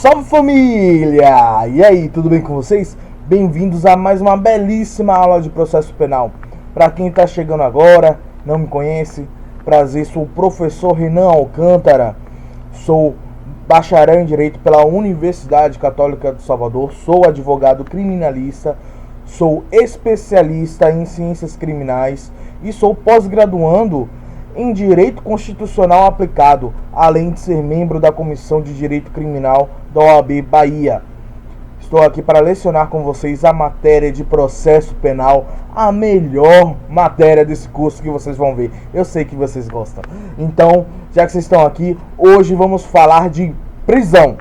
Salve família! E aí, tudo bem com vocês? Bem-vindos a mais uma belíssima aula de processo penal. Para quem está chegando agora, não me conhece, prazer, sou o professor Renan Alcântara, sou bacharel em Direito pela Universidade Católica de Salvador, sou advogado criminalista, sou especialista em ciências criminais e sou pós-graduando em Direito Constitucional Aplicado, além de ser membro da Comissão de Direito Criminal da OAB Bahia. Estou aqui para lecionar com vocês a matéria de processo penal, a melhor matéria desse curso que vocês vão ver. Eu sei que vocês gostam. Então, já que vocês estão aqui, hoje vamos falar de prisão.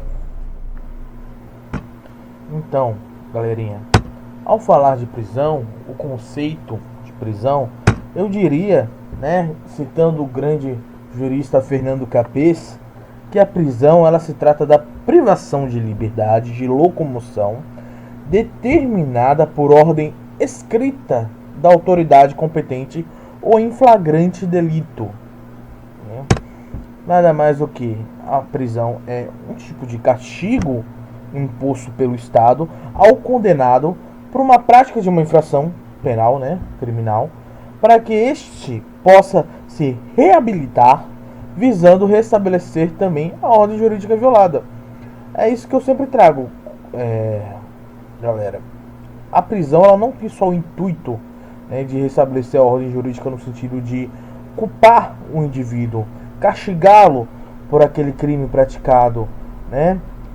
Então, galerinha, ao falar de prisão, o conceito de prisão, eu diria, citando o grande jurista Fernando Capês, que a prisão ela se trata da privação de liberdade de locomoção determinada por ordem escrita da autoridade competente ou em flagrante delito. Nada mais do que a prisão é um tipo de castigo imposto pelo Estado ao condenado por uma prática de uma infração penal, criminal, para que este possa se reabilitar, visando restabelecer também a ordem jurídica violada. É isso que eu sempre trago, galera. A prisão ela não tem só o intuito de restabelecer a ordem jurídica no sentido de culpar o indivíduo, castigá-lo por aquele crime praticado,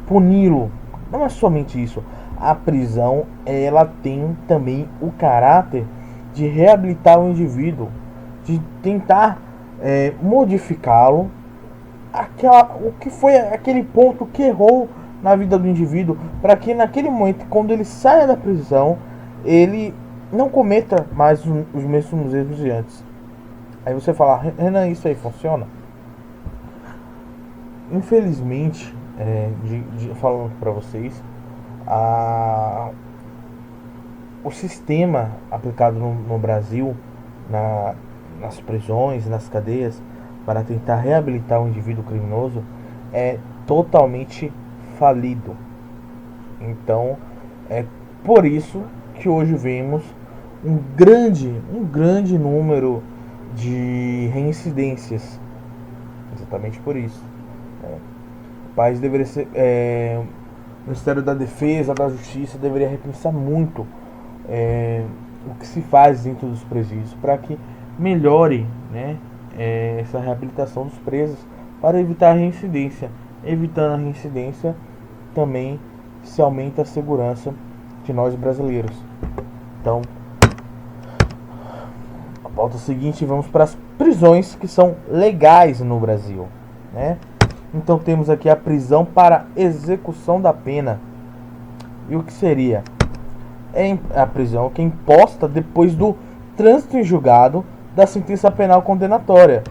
puni-lo. Não é somente isso. A prisão ela tem também o caráter de reabilitar o indivíduo, de tentar modificá-lo, o que foi aquele ponto que errou na vida do indivíduo, para que naquele momento, quando ele saia da prisão, ele não cometa mais os mesmos erros de antes. Aí você fala, Renan, isso aí funciona? Infelizmente, falando para vocês, o sistema aplicado no Brasil, nas prisões, nas cadeias, para tentar reabilitar um indivíduo criminoso, é totalmente falido. Então, é por isso que hoje vemos um grande número de reincidências. Exatamente por isso. O país deveria ser... o Ministério da Defesa, da Justiça, deveria repensar muito o que se faz dentro dos presídios para que melhore essa reabilitação dos presos, para evitar a reincidência. Evitando a reincidência, também se aumenta a segurança de nós brasileiros. Então, a pauta seguinte, vamos para as prisões que são legais no Brasil. Então temos aqui a prisão para execução da pena. E o que seria? A prisão que é imposta depois do trânsito em julgado da sentença penal condenatória.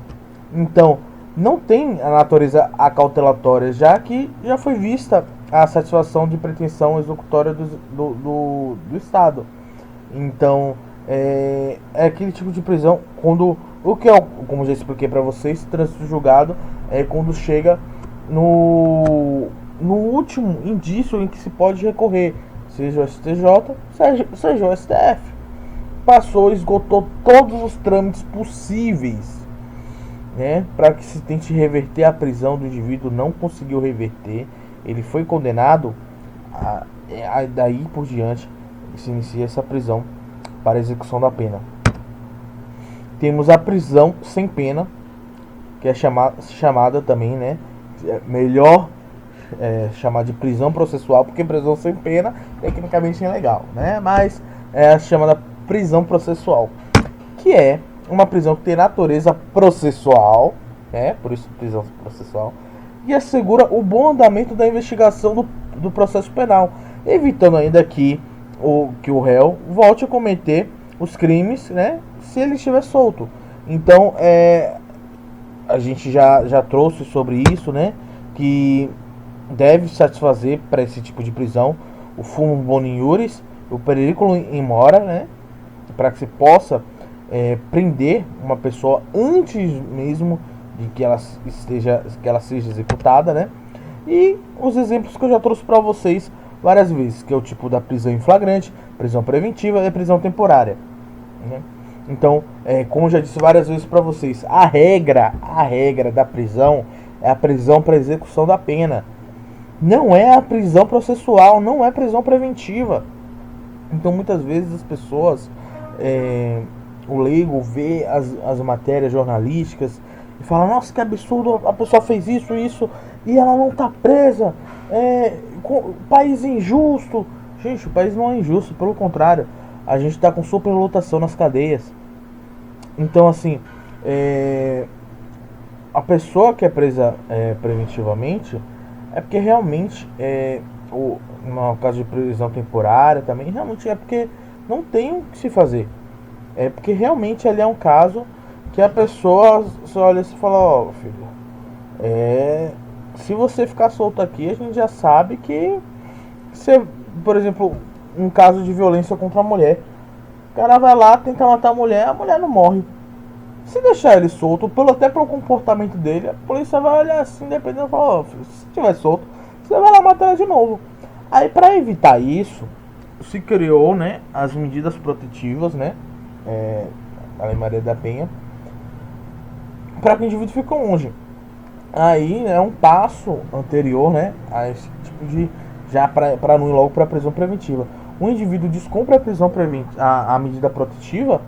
Então, não tem a natureza acautelatória, já que já foi vista a satisfação de pretensão executória do Estado. Então, é aquele tipo de prisão quando, como já expliquei para vocês, trânsito julgado é quando chega no último indício em que se pode recorrer, seja o STJ, seja o STF. Passou, esgotou todos os trâmites possíveis, para que se tente reverter a prisão do indivíduo, não conseguiu reverter, ele foi condenado, daí por diante se inicia essa prisão para execução da pena. Temos a prisão sem pena, que é chamada também, melhor chamar de prisão processual, porque prisão sem pena tecnicamente é legal, mas é chamada prisão processual, que é uma prisão que tem natureza processual, por isso prisão processual, e assegura o bom andamento da investigação do processo penal, evitando ainda que o réu volte a cometer os crimes, se ele estiver solto. Então, a gente já trouxe sobre isso, que deve satisfazer para esse tipo de prisão o fumus boni iuris, o periculum in mora, para que se possa prender uma pessoa antes mesmo de que ela seja executada, E os exemplos que eu já trouxe para vocês várias vezes, que é o tipo da prisão em flagrante, prisão preventiva e prisão temporária, né? Então, como eu já disse várias vezes para vocês, a regra da prisão é a prisão para execução da pena. Não é a prisão processual, não é prisão preventiva. Então, muitas vezes as pessoas, o leigo vê as matérias jornalísticas e fala: nossa, que absurdo, a pessoa fez isso e ela não tá presa. País injusto. Gente, o país não é injusto, pelo contrário, a gente tá com superlotação nas cadeias. Então, assim, a pessoa que é presa preventivamente é porque realmente, no caso de prisão temporária também, realmente é porque não tem o que se fazer. É porque realmente ali é um caso que a pessoa só olha e fala: ó, filho, se você ficar solto aqui, a gente já sabe que você, por exemplo, um caso de violência contra a mulher, o cara vai lá, tenta matar a mulher não morre. Se deixar ele solto, até pelo comportamento dele, a polícia vai olhar assim, dependendo, e falar: ó, filho, se tiver solto, você vai lá matar ela de novo. Aí, para evitar isso, se criou, né, as medidas protetivas, né, a Lei Maria da Penha, para que o indivíduo fique longe. Aí é um passo anterior, né, a esse tipo de, já para não ir logo para a prisão preventiva. O indivíduo descumpre a prisão preventiva, a medida protetiva,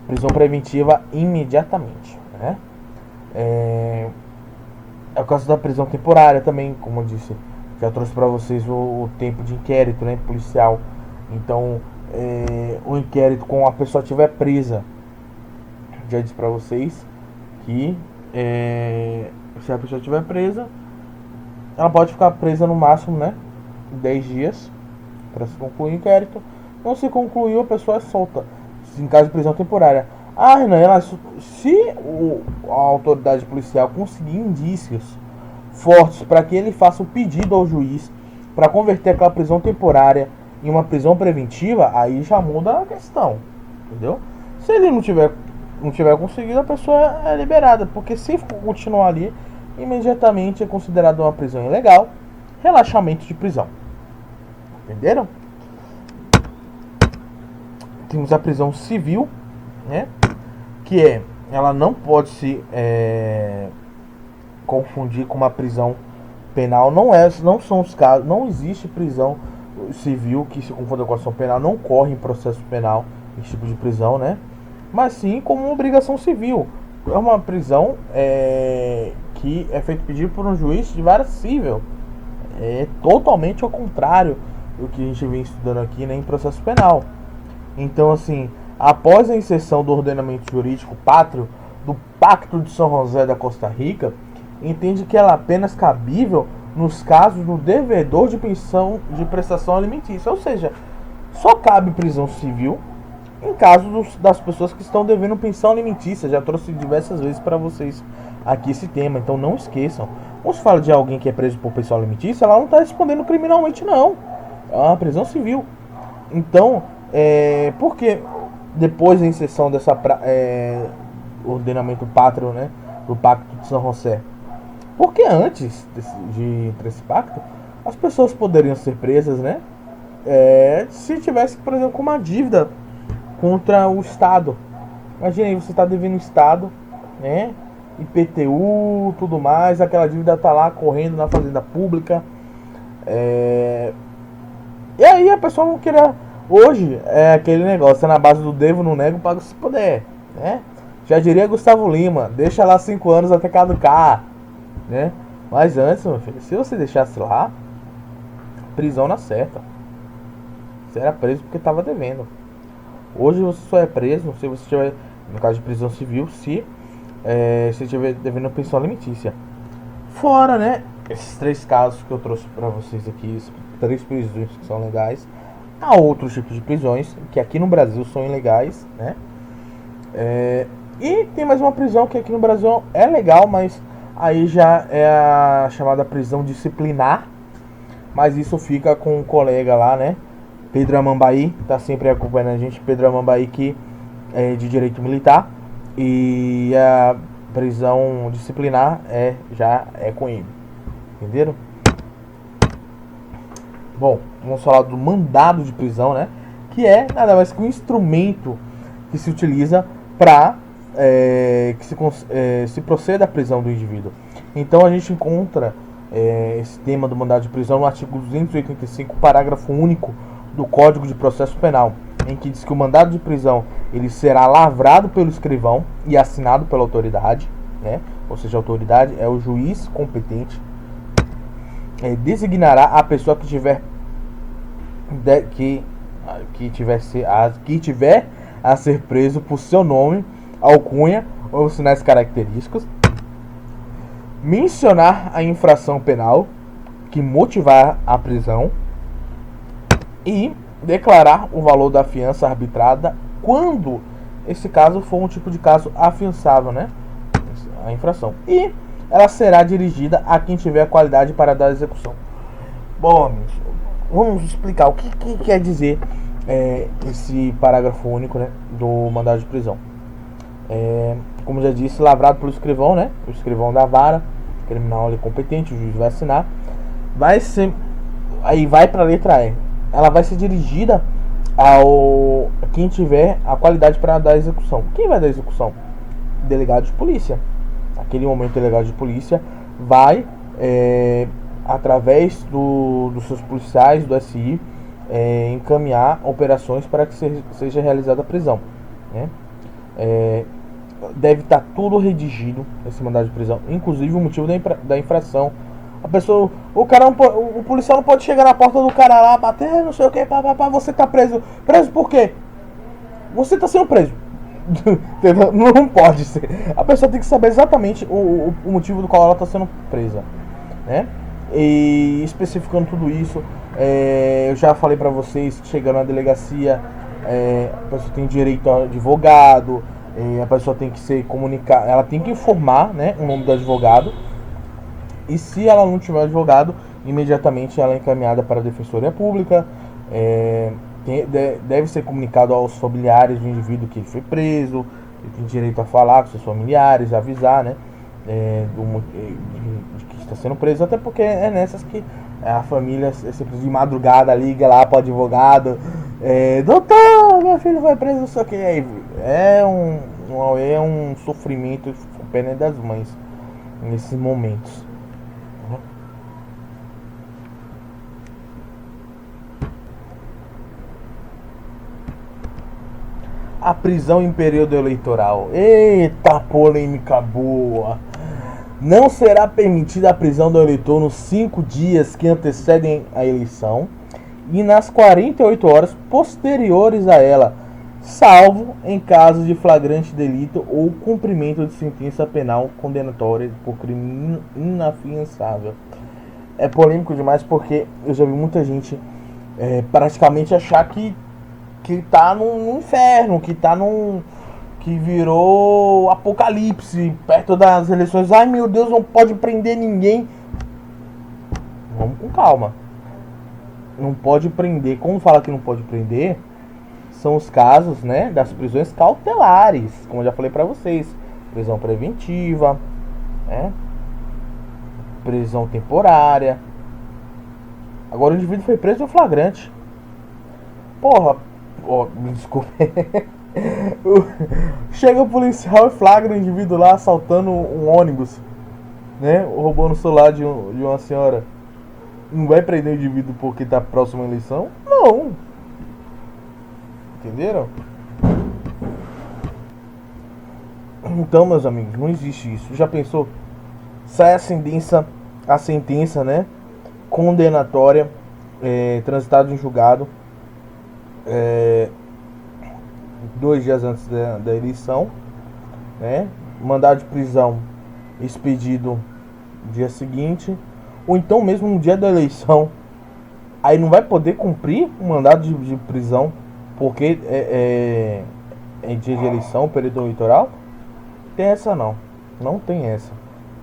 prisão preventiva imediatamente, né? É o caso da prisão temporária também, como eu disse, já trouxe para vocês o tempo de inquérito, né, policial. Então, o inquérito, com a pessoa estiver presa, já disse para vocês que se a pessoa estiver presa, ela pode ficar presa no máximo, né, 10 dias para se concluir o inquérito. Não se concluiu, a pessoa é solta, em caso de prisão temporária. Renan, se a autoridade policial conseguir indícios fortes para que ele faça o pedido ao juiz para converter aquela prisão temporária em uma prisão preventiva, aí já muda a questão, entendeu? Se ele não tiver conseguido, a pessoa é liberada, porque se continuar ali, imediatamente é considerado uma prisão ilegal, relaxamento de prisão. Entenderam? Temos a prisão civil, né? Que ela não pode se confundir com uma prisão penal. Não são os casos, não existe prisão civil que se confunda com a ação penal, não corre em processo penal esse tipo de prisão, né? Mas sim como uma obrigação civil. É uma prisão que é feito pedido por um juiz de vara civil. É totalmente ao contrário do que a gente vem estudando aqui, né, em processo penal. Então, assim, após a inserção do ordenamento jurídico pátrio do Pacto de São José da Costa Rica, entende que ela é apenas cabível nos casos do devedor de pensão de prestação alimentícia. Ou seja, só cabe prisão civil em caso das pessoas que estão devendo pensão alimentícia. Já trouxe diversas vezes para vocês aqui esse tema, então não esqueçam. Quando se fala de alguém que é preso por pensão alimentícia, ela não está respondendo criminalmente, não. É uma prisão civil. Então, porque depois da inserção dessa ordenamento pátrio, né, do Pacto de São José, porque antes de esse pacto, as pessoas poderiam ser presas, né, se tivesse, por exemplo, com uma dívida contra o Estado. Imagina aí, você está devendo o Estado, né, IPTU, tudo mais, aquela dívida está lá correndo na fazenda pública, e aí a pessoa não queria. Hoje é aquele negócio, é na base do devo, não nego, pago se puder, né? Já diria Gustavo Lima, deixa lá 5 anos até caducar, né? Mas antes, meu filho, se você deixasse lá, prisão na certa. Você era preso porque estava devendo. Hoje você só é preso se você estiver, no caso de prisão civil, se você estiver devendo pensão alimentícia. Fora, né, esses 3 casos que eu trouxe para vocês aqui, esses 3 prisões que são legais. Há outros tipos de prisões que aqui no Brasil são ilegais, né? E tem mais uma prisão que aqui no Brasil é legal, mas aí já é a chamada prisão disciplinar. Mas isso fica com um colega lá, né? Pedro Amambaí, tá sempre acompanhando a gente. Pedro Amambaí, que é de direito militar. E a prisão disciplinar já é com ele. Entenderam? Bom, vamos falar do mandado de prisão, né? Que é nada mais que um instrumento que se utiliza para se proceda à prisão do indivíduo. Então a gente encontra esse tema do mandado de prisão no artigo 285, parágrafo único do Código de Processo Penal, em que diz que o mandado de prisão ele será lavrado pelo escrivão e assinado pela autoridade, né? Ou seja, a autoridade é o juiz competente, designará a pessoa que tiver a ser preso por seu nome, alcunha ou sinais característicos, mencionar a infração penal que motivar a prisão e declarar o valor da fiança arbitrada quando esse caso for um tipo de caso afiançável, né? A infração. E ela será dirigida a quem tiver a qualidade para dar execução. Bom, amigos, vamos explicar o que quer dizer esse parágrafo único, né, do mandado de prisão. Como já disse, lavrado pelo escrivão, né? O escrivão da vara criminal é competente, o juiz vai assinar. Aí vai para a letra E. Ela vai ser dirigida a quem tiver a qualidade para dar execução. Quem vai dar execução? Delegado de polícia. Naquele momento, o delegado de polícia vai, através dos seus policiais, do SI, encaminhar operações para que seja realizada a prisão, né? Deve estar tudo redigido, esse mandado de prisão, inclusive o motivo da infração. A pessoa, o policial não pode chegar na porta do cara lá, bater, não sei o que, você tá preso. Preso por quê? Você tá sendo preso. Não pode ser. A pessoa tem que saber exatamente o motivo do qual ela está sendo presa, né? E especificando tudo isso, eu já falei para vocês que chegando na delegacia, a pessoa tem direito a advogado, a pessoa tem que ser comunicar, ela tem que informar, né, o nome do advogado. E se ela não tiver advogado, imediatamente ela é encaminhada para a Defensoria Pública. Deve ser comunicado aos familiares do indivíduo que ele foi preso. Ele tem direito a falar com seus familiares, avisar, né, de que está sendo preso. Até porque é nessas que a família, sempre de madrugada, liga lá para o advogado. Doutor, meu filho foi preso, só que aí é um sofrimento, pena das mães nesses momentos. A prisão em período eleitoral. Eita, polêmica boa. Não será permitida a prisão do eleitor nos 5 dias que antecedem a eleição e nas 48 horas posteriores a ela, salvo em caso de flagrante delito ou cumprimento de sentença penal condenatória por crime inafiançável. É polêmico demais porque eu já vi muita gente praticamente achar que tá no inferno, que virou apocalipse perto das eleições. Ai meu Deus, não pode prender ninguém. Vamos com calma. Não pode prender. Como fala que não pode prender, são os casos, né, das prisões cautelares, como eu já falei pra vocês. Prisão preventiva, né? Prisão temporária. Agora o indivíduo foi preso no flagrante. Porra, me desculpe. Chega o policial e flagra o indivíduo lá assaltando um ônibus, né? Roubando o celular de uma senhora. Não vai prender o indivíduo porque tá próximo à eleição? Não. Entenderam? Então, meus amigos, não existe isso. Já pensou? Sai a sentença, né, condenatória, transitada em julgado, 2 dias antes da eleição, né? Mandado de prisão expedido no dia seguinte, ou então mesmo no dia da eleição. Aí não vai poder cumprir o mandado de prisão porque é dia de eleição, período eleitoral. Tem essa não. Não tem essa.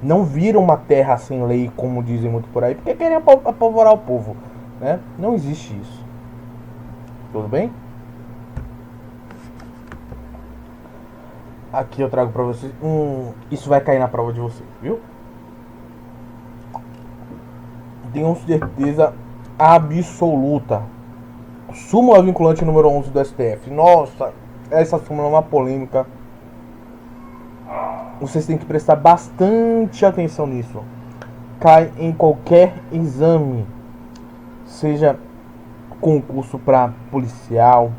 Não vira uma terra sem lei, como dizem muito por aí, porque querem apavorar o povo, né? Não existe isso. Tudo bem? Aqui eu trago pra vocês. Isso vai cair na prova de vocês, viu? Tenho certeza absoluta. Súmula vinculante número 11 do STF. Nossa, essa súmula é uma polêmica. Vocês têm que prestar bastante atenção nisso. Cai em qualquer exame, seja concurso para policial,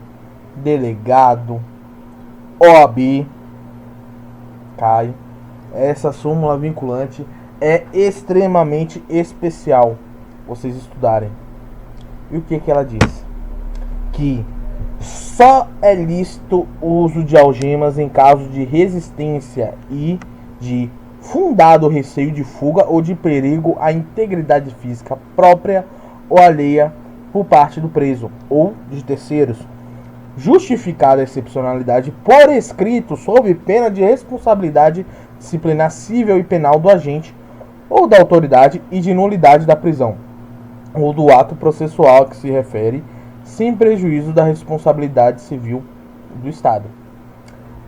delegado, OAB, cai. Essa súmula vinculante é extremamente especial vocês estudarem. E o que ela diz? Que só é lícito o uso de algemas em caso de resistência e de fundado receio de fuga ou de perigo à integridade física própria ou alheia por parte do preso ou de terceiros, justificada a excepcionalidade por escrito sob pena de responsabilidade disciplinar civil e penal do agente ou da autoridade e de nulidade da prisão ou do ato processual a que se refere, sem prejuízo da responsabilidade civil do Estado.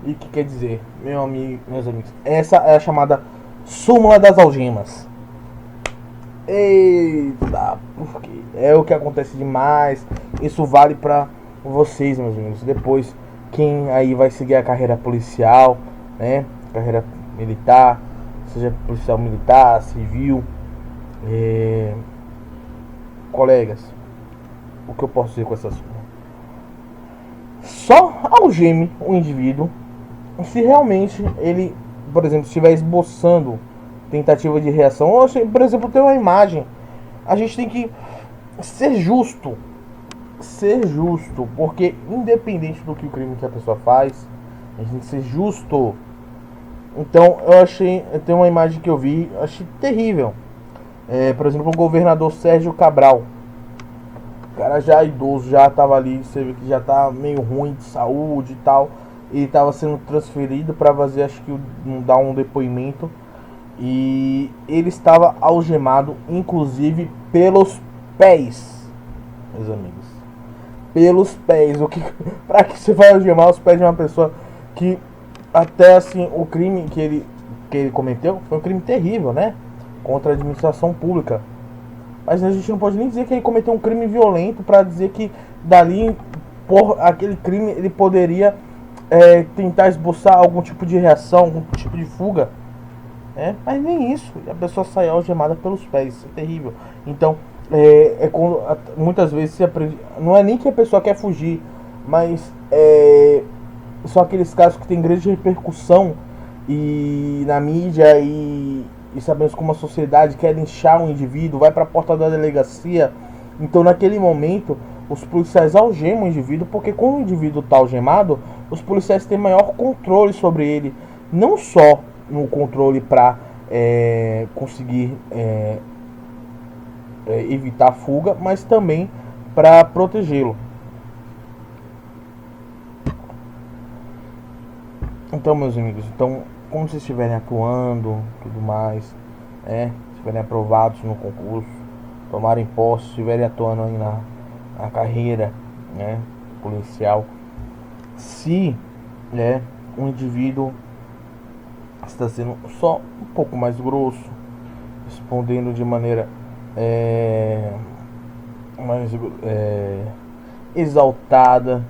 E o que quer dizer, meus amigos? Essa é a chamada súmula das algemas. Eita, porque é o que acontece demais. Isso vale para vocês, meus amigos. Depois, quem aí vai seguir a carreira policial, né? Carreira militar, seja policial militar, civil, colegas, o que eu posso dizer com essa súmula? Só algeme o indivíduo se realmente ele, por exemplo, estiver esboçando tentativa de reação, ou se, por exemplo, tem uma imagem. A gente tem que ser justo, porque independente do que o crime que a pessoa faz, a gente tem que ser justo. Então tem uma imagem que eu vi, achei terrível. Por exemplo, o governador Sérgio Cabral, o cara já idoso, já tava ali, você vê que já tá meio ruim de saúde e tal. Ele estava sendo transferido para fazer, acho que dar um depoimento, e ele estava algemado, inclusive pelos pés, meus amigos, pelos pés. Para que você vai algemar os pés de uma pessoa que até assim o crime que ele cometeu foi um crime terrível, né, contra a administração pública. Mas a gente não pode nem dizer que ele cometeu um crime violento para dizer que dali por aquele crime ele poderia tentar esboçar algum tipo de reação, algum tipo de fuga, mas nem isso. A pessoa sai algemada pelos pés, isso é terrível. Então, quando, muitas vezes não é nem que a pessoa quer fugir, mas são aqueles casos que tem grande repercussão e na mídia, e sabemos como a sociedade quer linchar um indivíduo, vai para a porta da delegacia. Então, naquele momento, os policiais algemam o indivíduo, porque quando o indivíduo está algemado, os policiais têm maior controle sobre ele, não só no controle para conseguir evitar a fuga, mas também para protegê-lo. Então, meus amigos, quando vocês estiverem atuando, tudo mais, estiverem aprovados no concurso, tomarem posse, estiverem atuando aí na carreira, policial, se um indivíduo está sendo só um pouco mais grosso, respondendo de maneira mais exaltada,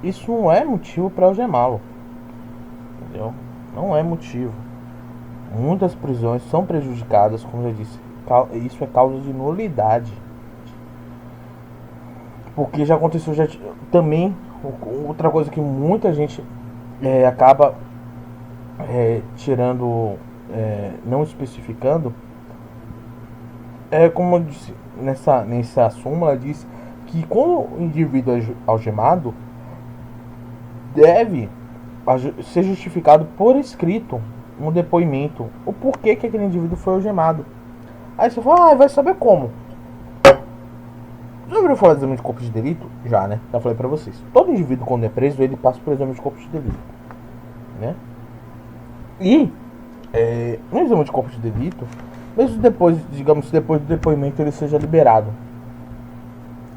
isso não é motivo para algemá-lo, entendeu? Não é motivo. Muitas prisões são prejudicadas, como eu disse, isso é causa de nulidade. Porque já aconteceu também outra coisa que muita gente acaba tirando, não especificando, como eu disse, nessa súmula diz que quando o indivíduo é algemado, deve ser justificado por escrito um depoimento o porquê que aquele indivíduo foi algemado. Aí você fala, vai saber como? Já ouviram falar do exame de corpo de delito? Já, né? Já falei pra vocês. Todo indivíduo, quando é preso, ele passa por exame de corpo de delito, né? E no exame de corpo de delito, mesmo depois, digamos, depois do depoimento ele seja liberado,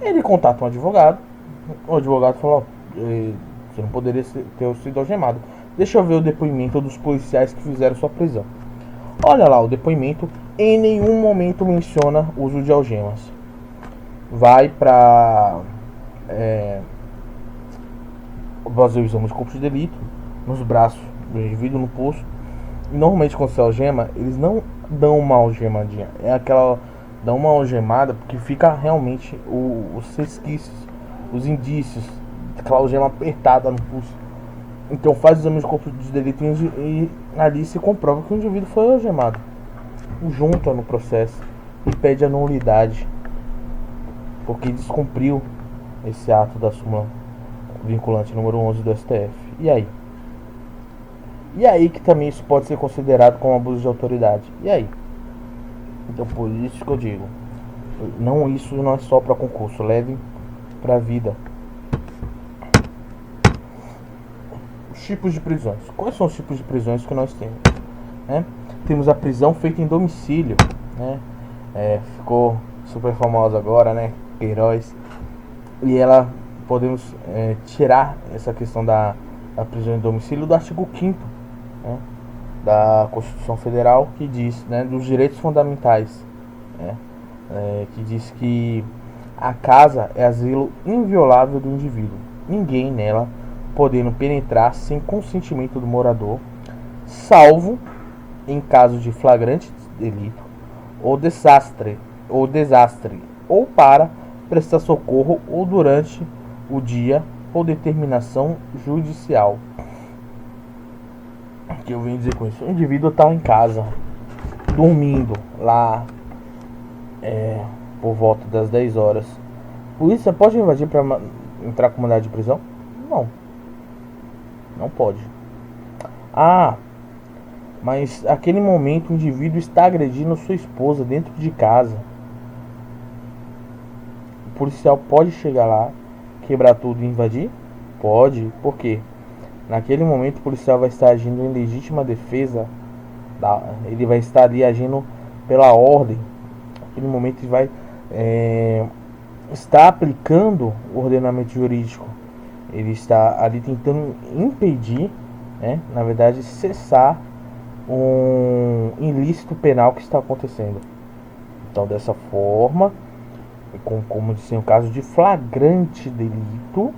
ele contata um advogado. O advogado fala, você não poderia ter sido algemado. Deixa eu ver o depoimento dos policiais que fizeram sua prisão. Olha lá o depoimento, em nenhum momento menciona uso de algemas. vai para fazer o exame de corpo de delito nos braços do indivíduo, no pulso. E normalmente quando você algema, eles não dão uma algemadinha, é aquela, dão uma algemada porque fica realmente os resquícios, os indícios daquela algema apertada no pulso. Então faz o exame de corpo de delito e ali se comprova que o indivíduo foi algemado, junta no processo e pede a nulidade porque descumpriu esse ato da súmula vinculante número 11 do STF. E aí? E aí que também isso pode ser considerado como abuso de autoridade. E aí? Então por isso que eu digo, não, isso não é só para concurso, leve para a vida. Os tipos de prisões. Quais são os tipos de prisões que nós temos? Temos a prisão feita em domicílio, né? Ficou super famosa agora, né? Queiroz. E ela, podemos tirar essa questão da prisão em domicílio do artigo 5º, né, da Constituição Federal, que diz, né, dos direitos fundamentais, né, que diz que a casa é asilo inviolável do indivíduo, ninguém nela podendo penetrar sem consentimento do morador, salvo em caso de flagrante delito ou desastre, ou para prestar socorro ou durante o dia ou determinação judicial. O que eu venho dizer com isso? O indivíduo está em casa, dormindo lá, por volta das 10 horas. Polícia pode invadir para entrar com mandado de prisão? Não. Não pode. Mas aquele momento o indivíduo está agredindo sua esposa dentro de casa. O policial pode chegar lá, quebrar tudo e invadir? Pode. Por quê? Naquele momento o policial vai estar agindo em legítima defesa. Ele vai estar ali agindo pela ordem. Naquele momento ele vai estar aplicando o ordenamento jurídico. Ele está ali tentando impedir, na verdade, cessar um ilícito penal que está acontecendo. Então, dessa forma, como disse, em caso de flagrante delito,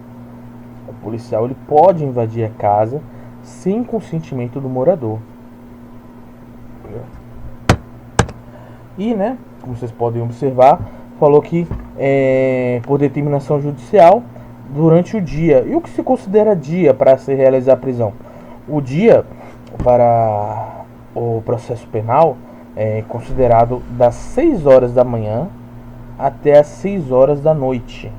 o policial ele pode invadir a casa sem consentimento do morador. E, como vocês podem observar, falou que por determinação judicial durante o dia. E o que se considera dia para se realizar a prisão? O dia para o processo penal é considerado das 6 horas da manhã até as 6 horas da noite.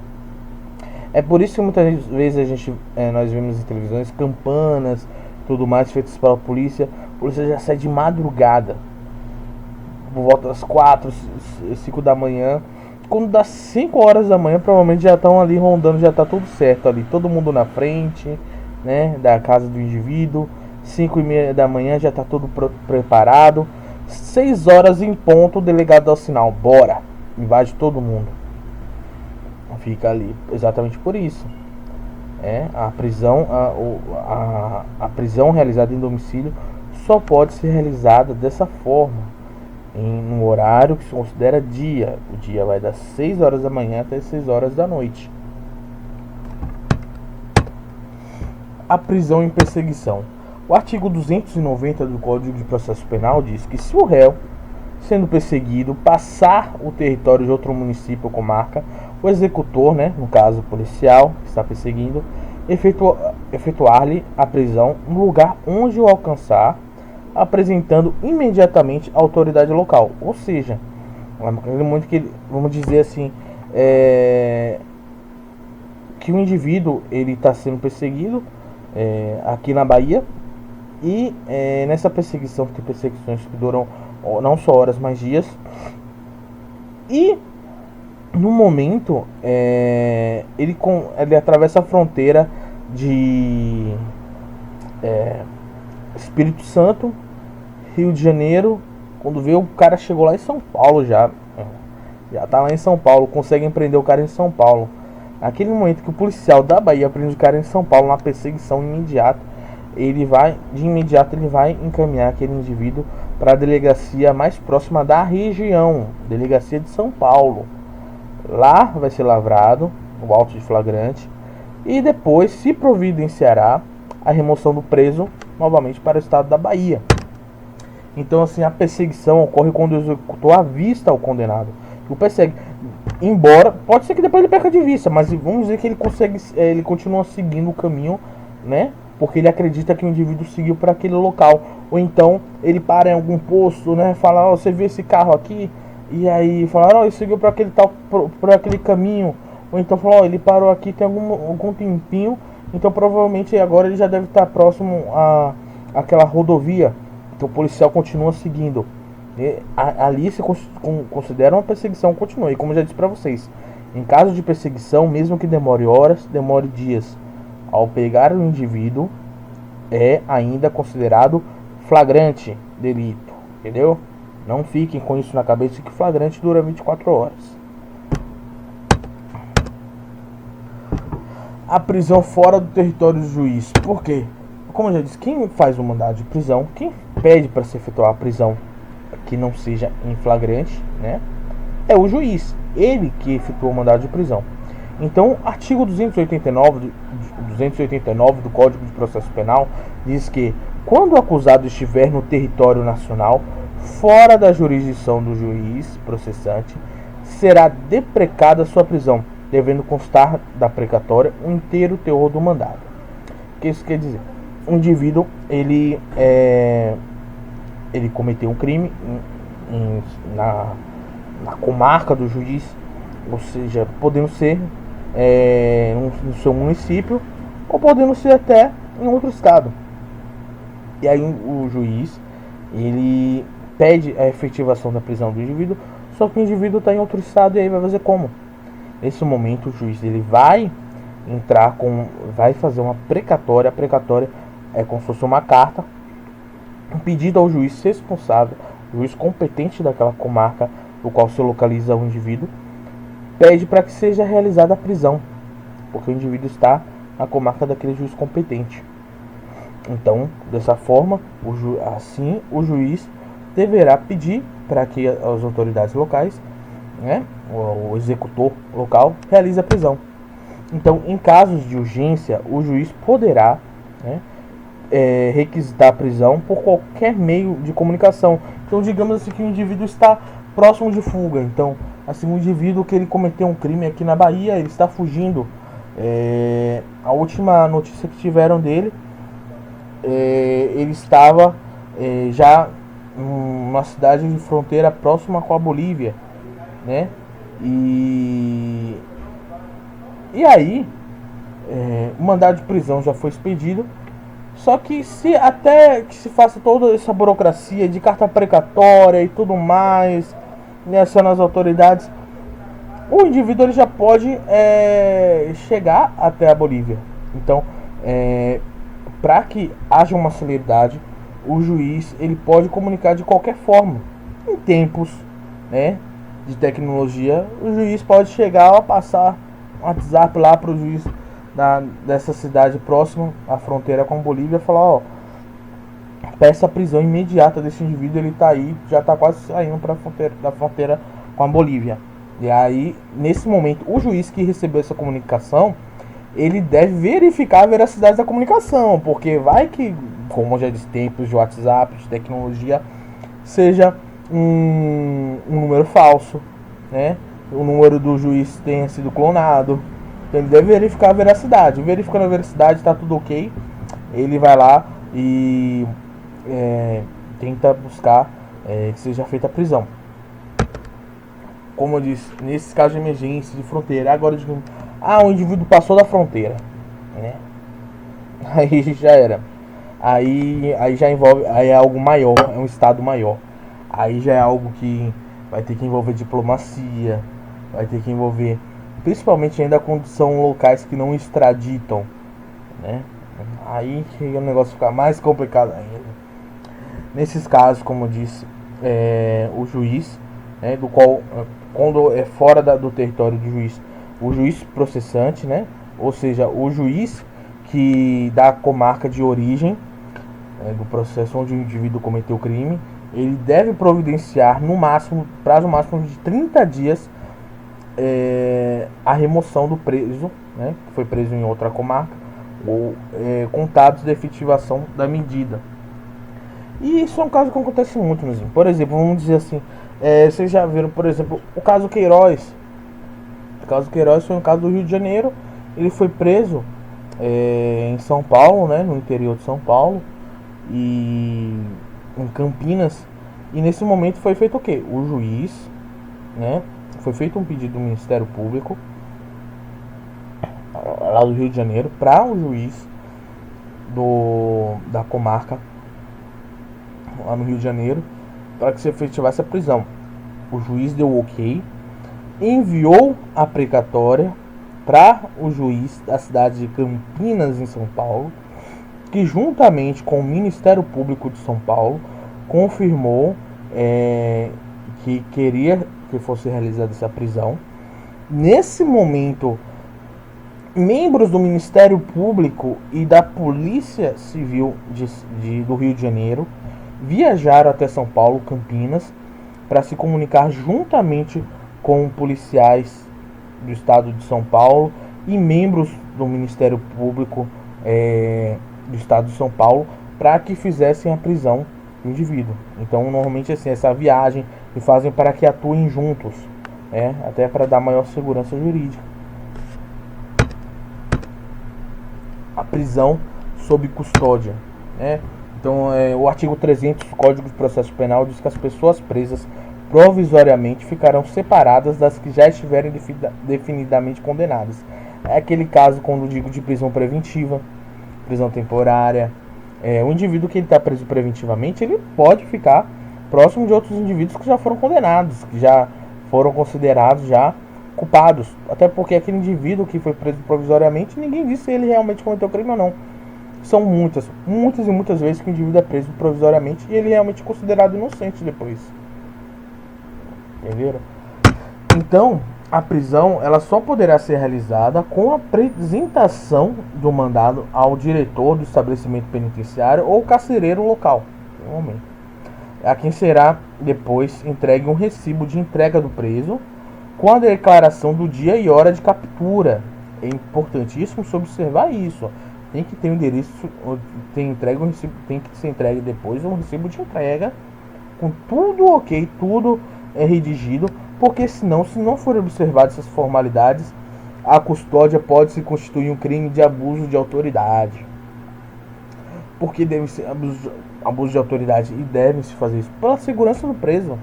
É por isso que muitas vezes nós vemos em televisões campanas, tudo mais, feitas pela polícia. A polícia já sai de madrugada, por volta das 4, 5 da manhã. Quando dá 5 horas da manhã, provavelmente já estão ali rondando, já está tudo certo ali. Todo mundo na frente, da casa do indivíduo. 5:30 da manhã já está tudo preparado. 6 horas em ponto, o delegado dá o sinal, bora, invade todo mundo. Fica ali exatamente por isso. A prisão realizada em domicílio só pode ser realizada dessa forma, em um horário que se considera dia. O dia vai das 6 horas da manhã até as 6 horas da noite. A prisão em perseguição. O artigo 290 do Código de Processo Penal diz que se o réu, sendo perseguido, passar o território de outro município ou comarca, o executor, no caso policial que está perseguindo, efetuar-lhe a prisão no lugar onde o alcançar, apresentando imediatamente a autoridade local. Ou seja, muito que, vamos dizer assim, que o indivíduo ele está sendo perseguido aqui na Bahia, e nessa perseguição, tem perseguições que duram não só horas, mas dias, e no momento ele atravessa a fronteira de Espírito Santo, Rio de Janeiro. Quando vê, o cara chegou lá em São Paulo, já tá lá em São Paulo, conseguem prender o cara em São Paulo. Naquele momento que o policial da Bahia prende o cara em São Paulo, na perseguição imediata, ele vai encaminhar aquele indivíduo para a delegacia mais próxima da região, delegacia de São Paulo. Lá vai ser lavrado o auto de flagrante e depois se providenciará a remoção do preso novamente para o estado da Bahia. Então, assim, a perseguição ocorre quando o executor avista o condenado. O persegue, embora, pode ser que depois ele perca de vista, mas vamos dizer que ele consegue, ele continua seguindo o caminho, né? Porque ele acredita que o indivíduo seguiu para aquele local. Ou então ele para em algum posto, né? Fala, oh, você viu esse carro aqui? E aí fala, oh, ele seguiu para aquele tal, por aquele caminho. Ou então fala, oh, ele parou aqui tem algum tempinho. Então provavelmente agora ele já deve estar próximo a aquela rodovia. Então o policial continua seguindo. E ali se considera uma perseguição contínua. E como eu já disse para vocês, em caso de perseguição, mesmo que demore horas, demore dias, ao pegar o indivíduo, é ainda considerado flagrante delito, entendeu? Não fiquem com isso na cabeça que flagrante dura 24 horas. A prisão fora do território do juiz. Por quê? Como eu já disse, quem faz o mandado de prisão, quem pede para se efetuar a prisão que não seja em flagrante, né, é o juiz. Ele que efetua o mandado de prisão. Então, artigo 289 do Código de Processo Penal diz que quando o acusado estiver no território nacional, fora da jurisdição do juiz processante, será deprecada sua prisão, devendo constar da precatória o inteiro teor do mandado. O que isso quer dizer? O indivíduo, ele cometeu um crime na comarca do juiz, ou seja, podendo ser no seu município, ou podendo ser até em outro estado. E aí o juiz, ele pede a efetivação da prisão do indivíduo, só que o indivíduo está em outro estado, e aí vai fazer como? Nesse momento o juiz ele vai fazer uma precatória. A precatória é como se fosse uma carta, um pedido ao juiz responsável, o juiz competente daquela comarca no qual se localiza o indivíduo, pede para que seja realizada a prisão, porque o indivíduo está na comarca daquele juiz competente. Então, dessa forma, o juiz deverá pedir para que as autoridades locais, né, o executor local, realize a prisão. Então, em casos de urgência, o juiz poderá, né, requisitar a prisão por qualquer meio de comunicação. Então, digamos assim que o indivíduo está próximo de fuga. Então, assim, um indivíduo que ele cometeu um crime aqui na Bahia, ele está fugindo. A última notícia que tiveram dele, ele estava já numa cidade de fronteira próxima com a Bolívia, né? E aí, o mandado de prisão já foi expedido. Só que até que se faça toda essa burocracia de carta precatória e tudo mais, acionando as autoridades, o indivíduo ele já pode chegar até a Bolívia. Então, para que haja uma celeridade, o juiz ele pode comunicar de qualquer forma. Em tempos, né, de tecnologia, o juiz pode chegar a passar um WhatsApp lá para o juiz dessa cidade próxima à fronteira com a Bolívia, falar, ó, peça a prisão imediata desse indivíduo, ele tá aí, já tá quase saindo para da fronteira com a Bolívia. E aí, nesse momento, o juiz que recebeu essa comunicação, ele deve verificar a veracidade da comunicação, porque vai que, como já disse, tempos de WhatsApp, de tecnologia, seja um número falso, né? O número do juiz tenha sido clonado. Então ele deve verificar a veracidade. Verificando a veracidade, está tudo ok, ele vai lá e tenta buscar que seja feita a prisão. Como eu disse, nesses casos de emergência, de fronteira, agora o indivíduo passou da fronteira, né? Aí já era. Aí já envolve, aí é algo maior, é um estado maior. Aí já é algo que vai ter que envolver diplomacia, vai ter que envolver, principalmente ainda quando são locais que não extraditam, né? Aí que o negócio fica mais complicado ainda. Nesses casos, como eu disse, o juiz, né, do qual, quando é fora do território do juiz, o juiz processante, né, ou seja, o juiz que dá comarca de origem do processo onde o indivíduo cometeu o crime, ele deve providenciar no máximo, prazo máximo de 30 dias a remoção do preso, né, que foi preso em outra comarca, ou contados de efetivação da medida. E isso é um caso que acontece muito, né? Por exemplo, vamos dizer assim, vocês já viram, por exemplo, o caso Queiroz. O caso Queiroz foi um caso do Rio de Janeiro. Ele foi preso em São Paulo, né, no interior de São Paulo, e em Campinas. E nesse momento foi feito o quê? O juiz, né, foi feito um pedido do Ministério Público lá do Rio de Janeiro para o juiz da comarca lá no Rio de Janeiro para que se efetivasse a prisão. O juiz deu ok, enviou a precatória para o juiz da cidade de Campinas, em São Paulo, que juntamente com o Ministério Público de São Paulo confirmou que queria que fosse realizada essa prisão. Nesse momento, membros do Ministério Público e da Polícia Civil do Rio de Janeiro viajaram até São Paulo, Campinas, para se comunicar juntamente com policiais do estado de São Paulo e membros do Ministério Público do estado de São Paulo para que fizessem a prisão do indivíduo. Então, normalmente assim, essa viagem e fazem para que atuem juntos, até para dar maior segurança jurídica. A prisão sob custódia, Então, o artigo 300 do Código de Processo Penal diz que as pessoas presas provisoriamente ficarão separadas das que já estiverem definidamente condenadas. É aquele caso quando digo de prisão preventiva, prisão temporária. O indivíduo que está preso preventivamente, ele pode ficar próximo de outros indivíduos que já foram condenados, que já foram considerados já culpados. Até porque aquele indivíduo que foi preso provisoriamente, ninguém disse se ele realmente cometeu crime ou não. São muitas e muitas vezes que o indivíduo é preso provisoriamente e ele é realmente considerado inocente depois. Entenderam? Então, a prisão ela só poderá ser realizada com a apresentação do mandado ao diretor do estabelecimento penitenciário ou carcereiro local, a quem será depois entregue um recibo de entrega do preso com a declaração do dia e hora de captura. É importantíssimo observar isso. Tem que ter um endereço, tem que ser entregue depois um recibo de entrega com tudo ok, tudo redigido, porque senão, se não forem observadas essas formalidades, a custódia pode se constituir um crime de abuso de autoridade. Porque deve ser abuso de autoridade e deve-se fazer isso pela segurança do preso.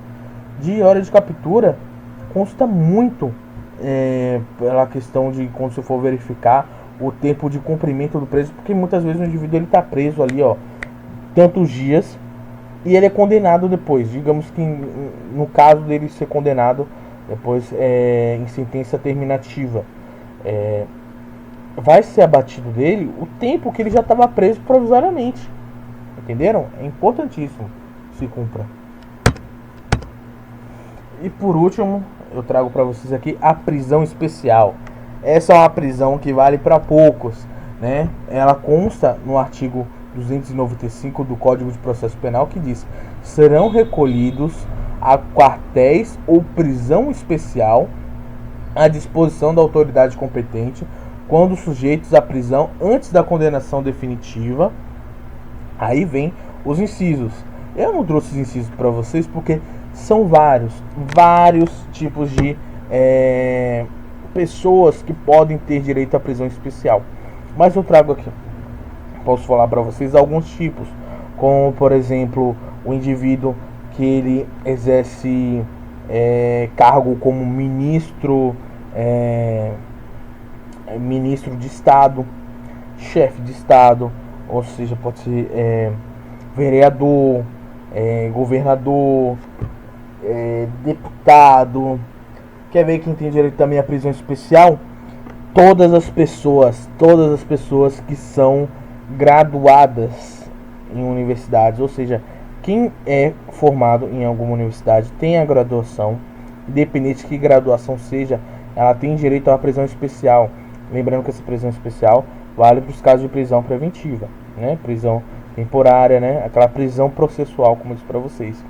De hora de captura consta muito pela questão de quando você for verificar o tempo de cumprimento do preso, porque muitas vezes o indivíduo ele está preso ali, tantos dias, e ele é condenado depois. Digamos que no caso dele ser condenado depois em sentença terminativa, vai ser abatido dele o tempo que ele já estava preso provisoriamente. Entenderam? É importantíssimo que se cumpra. E por último, eu trago para vocês aqui a prisão especial. Essa é uma prisão que vale para poucos, Ela consta no artigo 295 do Código de Processo Penal, que diz: serão recolhidos a quartéis ou prisão especial à disposição da autoridade competente quando sujeitos à prisão antes da condenação definitiva. Aí vem os incisos. Eu não trouxe os incisos para vocês porque são vários tipos de pessoas que podem ter direito à prisão especial. Mas eu trago aqui, posso falar para vocês alguns tipos, como por exemplo o indivíduo que ele exerce cargo como ministro de Estado, chefe de Estado, ou seja, pode ser vereador, governador, deputado. Quer ver quem tem direito também à prisão especial? Todas as pessoas que são graduadas em universidades, ou seja, quem é formado em alguma universidade tem a graduação, independente de que graduação seja, ela tem direito a uma prisão especial. Lembrando que essa prisão especial vale para os casos de prisão preventiva, prisão temporária, aquela prisão processual, como eu disse para vocês.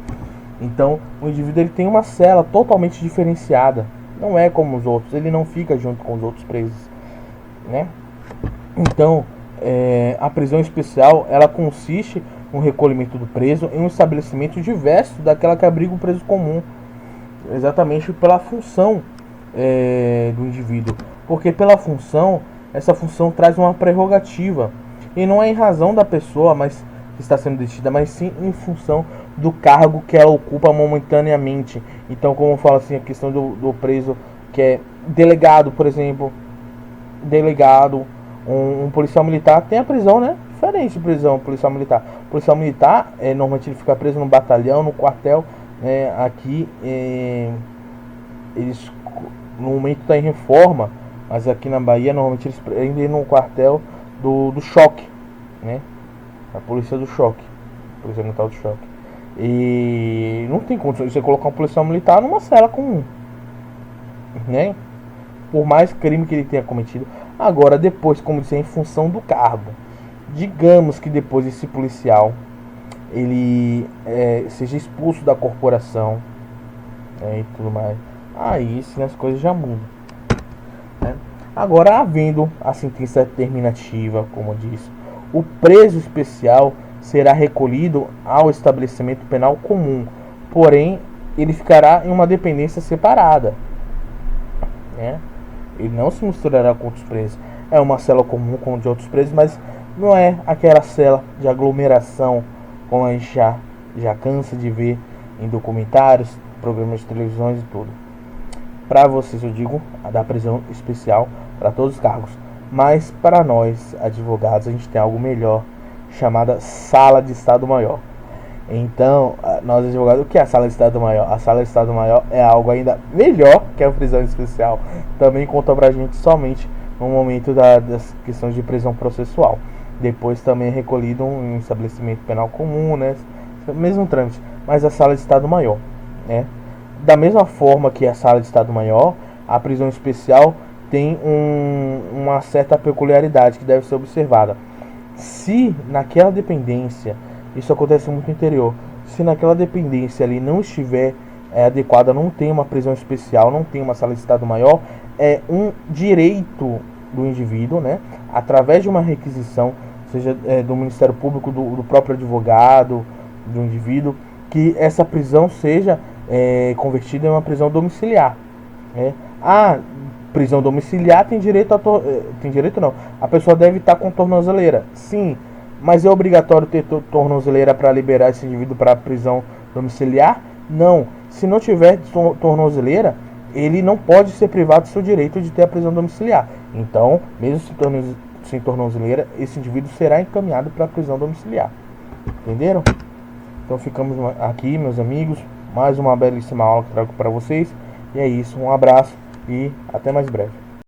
Então, o indivíduo ele tem uma cela totalmente diferenciada não é como os outros, ele não fica junto com os outros presos, né? Então, a prisão especial, ela consiste no recolhimento do preso em um estabelecimento diverso daquela que abriga o preso comum, exatamente pela função do indivíduo, porque pela função, essa função traz uma prerrogativa, e não é em razão da pessoa mas que está sendo detida, mas sim em função do cargo que ela ocupa momentaneamente. Então, como eu falo assim, a questão do preso que é delegado, por exemplo, delegado, um policial militar tem a prisão, né? Diferente de prisão, policial militar. Policial militar, normalmente ele fica preso no batalhão, no quartel, aqui, eles, no momento está em reforma, mas aqui na Bahia, normalmente eles prendem no quartel do choque, né? A polícia do choque, polícia militar do choque. E não tem condição de você colocar um policial militar numa cela comum, né? Por mais crime que ele tenha cometido. Agora, depois, como disse, em função do cargo, digamos que depois esse policial ele seja expulso da corporação, e tudo mais, aí sim as coisas já mudam, né? Agora, havendo a sentença terminativa, como eu disse, o preso especial será recolhido ao estabelecimento penal comum, porém ele ficará em uma dependência separada, né? Ele não se misturará com outros presos. É uma cela comum com de outros presos, mas não é aquela cela de aglomeração como a gente já cansa de ver em documentários, programas de televisões e tudo. Para vocês eu digo a da prisão especial para todos os cargos, mas para nós advogados a gente tem algo melhor, chamada sala de Estado Maior. Então, nós advogados, o que é a sala de Estado Maior? A sala de Estado Maior é algo ainda melhor que a prisão especial. Também conta pra gente somente no momento das questões de prisão processual. Depois também é recolhido em um estabelecimento penal comum, né? Mesmo trâmite, mas a sala de Estado Maior, né? Da mesma forma que a sala de Estado Maior, a prisão especial tem uma certa peculiaridade que deve ser observada. Se naquela dependência, isso acontece muito no interior, se naquela dependência ali não estiver adequada, não tem uma prisão especial, não tem uma sala de Estado Maior, é um direito do indivíduo, né, através de uma requisição, seja do Ministério Público, do próprio advogado, do indivíduo, que essa prisão seja convertida em uma prisão domiciliar, né? Prisão domiciliar tem direito tem direito não, a pessoa deve estar com tornozeleira, sim, mas é obrigatório ter tornozeleira para liberar esse indivíduo para prisão domiciliar? Não. Se não tiver tornozeleira, ele não pode ser privado do seu direito de ter a prisão domiciliar. Então, mesmo sem tornozeleira, esse indivíduo será encaminhado para a prisão domiciliar. Entenderam? Então ficamos aqui, meus amigos, mais uma belíssima aula que trago para vocês. E é isso, um abraço e até mais breve.